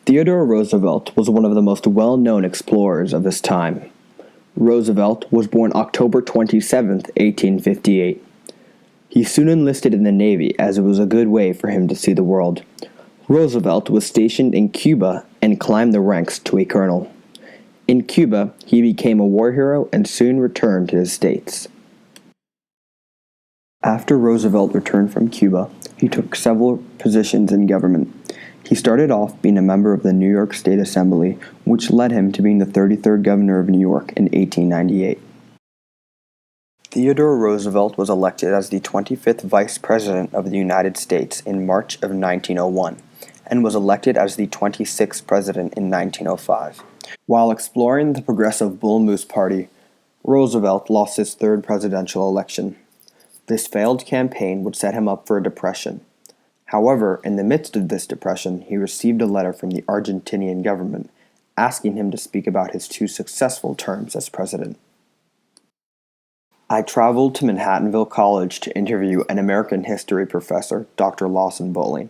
Theodore Roosevelt was one of the most well-known explorers of his time. Roosevelt was born October 27, 1858. He soon enlisted in the Navy as it was a good way for him to see the world. Roosevelt was stationed in Cuba and climbed the ranks to a colonel. In Cuba, he became a war hero and soon returned to the States. After Roosevelt returned from Cuba, he took several positions in government. He started off being a member of the New York State Assembly, which led him to being the 33rd governor of New York in 1898. Theodore Roosevelt was elected as the 25th Vice President of the United States in March of 1901, and was elected as the 26th President in 1905. While exploring the Progressive Bull Moose Party, Roosevelt lost his third presidential election. This failed campaign would set him up for a depression. However, in the midst of this depression, he received a letter from the Argentinian government asking him to speak about his two successful terms as president. I traveled to Manhattanville College to interview an American history professor, Dr. Lawson Bowling.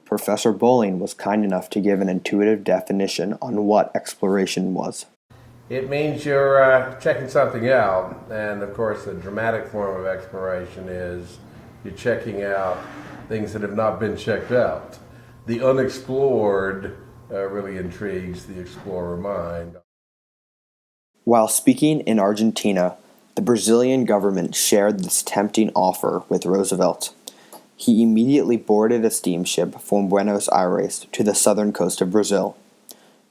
Professor Bowling was kind enough to give an intuitive definition on what exploration was. It means you're checking something out, and of course the dramatic form of exploration is you're checking out things that have not been checked out. The unexplored really intrigues the explorer mind. While speaking in Argentina, the Brazilian government shared this tempting offer with Roosevelt. He immediately boarded a steamship from Buenos Aires to the southern coast of Brazil.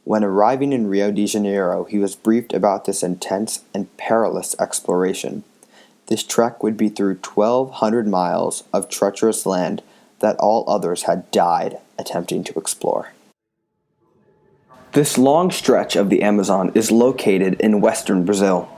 When arriving in Rio de Janeiro, he was briefed about this intense and perilous exploration. This trek would be through 1,200 miles of treacherous land that all others had died attempting to explore. This long stretch of the Amazon is located in western Brazil.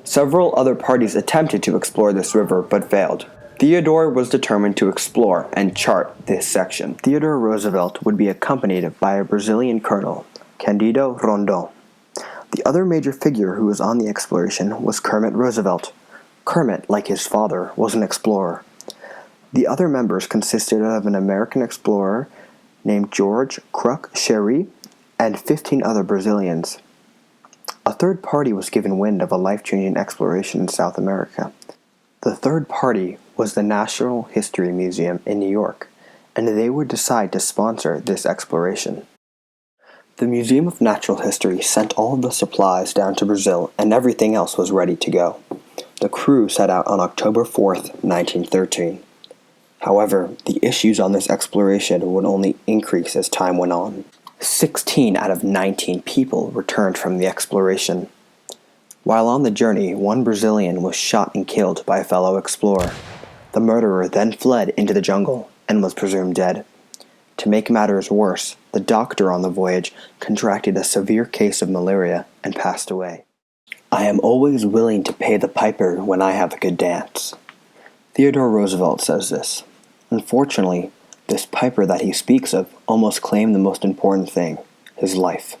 Several other parties attempted to explore this river but failed. Theodore was determined to explore and chart this section. Theodore Roosevelt would be accompanied by a Brazilian colonel, Candido Rondon. The other major figure who was on the exploration was Kermit Roosevelt. Kermit, like his father, was an explorer. The other members consisted of an American explorer named George Cruikshank and 15 other Brazilians. A third party was given wind of a life-changing exploration in South America. The third party was the National History Museum in New York, and they would decide to sponsor this exploration. The Museum of Natural History sent all of the supplies down to Brazil, and everything else was ready to go. The crew set out on October 4th, 1913. However, the issues on this exploration would only increase as time went on. 16 out of 19 people returned from the exploration. While on the journey, one Brazilian was shot and killed by a fellow explorer. The murderer then fled into the jungle and was presumed dead. To make matters worse, the doctor on the voyage contracted a severe case of malaria and passed away. I am always willing to pay the piper when I have a good dance. Theodore Roosevelt says this. Unfortunately, this piper that he speaks of almost claimed the most important thing, his life.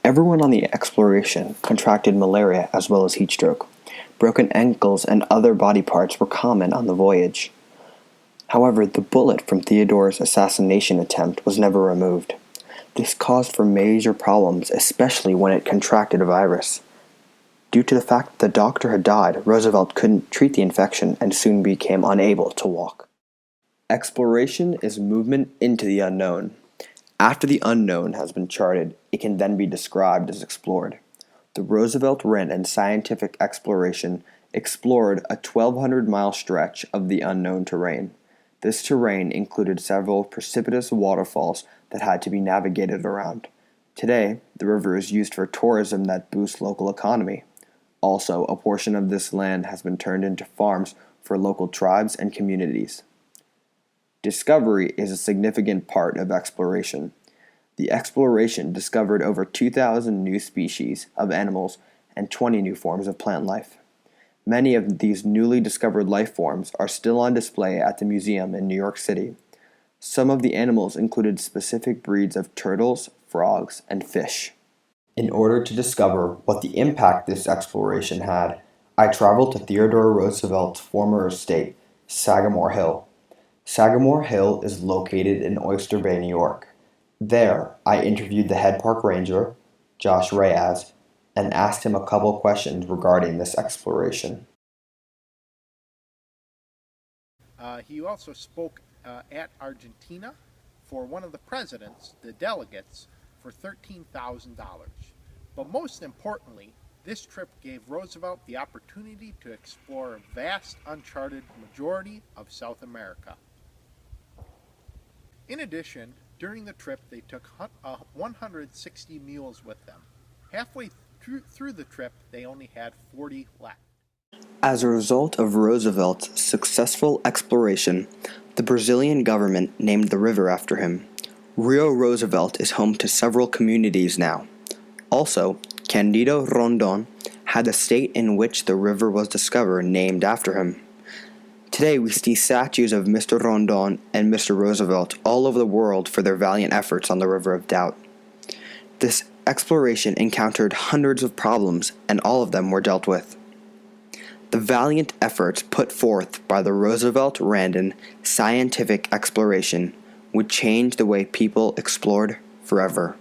Everyone on the exploration contracted malaria as well as heat stroke. Broken ankles and other body parts were common on the voyage. However, the bullet from Theodore's assassination attempt was never removed. This caused for major problems, especially when it contracted a virus. Due to the fact that the doctor had died, Roosevelt couldn't treat the infection and soon became unable to walk. Exploration is movement into the unknown. After the unknown has been charted, it can then be described as explored. The Roosevelt-Randon scientific exploration explored a 1,200-mile stretch of the unknown terrain. This terrain included several precipitous waterfalls that had to be navigated around. Today, the river is used for tourism that boosts local economy. Also, a portion of this land has been turned into farms for local tribes and communities. Discovery is a significant part of exploration. The exploration discovered over 2,000 new species of animals and 20 new forms of plant life. Many of these newly discovered life forms are still on display at the museum in New York City. Some of the animals included specific breeds of turtles, frogs, and fish. In order to discover what the impact this exploration had, I traveled to Theodore Roosevelt's former estate, Sagamore Hill. Sagamore Hill is located in Oyster Bay, New York. There, I interviewed the head park ranger, Josh Reyes, and asked him a couple questions regarding this exploration. He also spoke at Argentina for one of the presidents, the delegates, for $13,000. But most importantly, this trip gave Roosevelt the opportunity to explore a vast, uncharted majority of South America. In addition, during the trip, they took 160 mules with them. Halfway through the trip, they only had 40 left. As a result of Roosevelt's successful exploration, the Brazilian government named the river after him. Rio Roosevelt is home to several communities now. Also, Candido Rondon had the state in which the river was discovered named after him. Today we see statues of Mr. Rondon and Mr. Roosevelt all over the world for their valiant efforts on the River of Doubt. This exploration encountered hundreds of problems, and all of them were dealt with. The valiant efforts put forth by the Roosevelt-Randon scientific exploration would change the way people explored forever.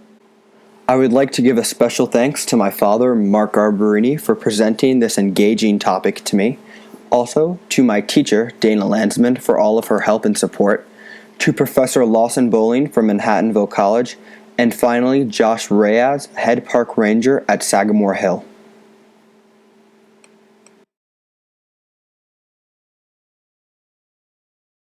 I would like to give a special thanks to my father, Mark Garbarini, for presenting this engaging topic to me. Also, to my teacher, Dana Landsman, for all of her help and support. To Professor Lawson Bowling from Manhattanville College. And finally, Josh Reyes, head park ranger at Sagamore Hill.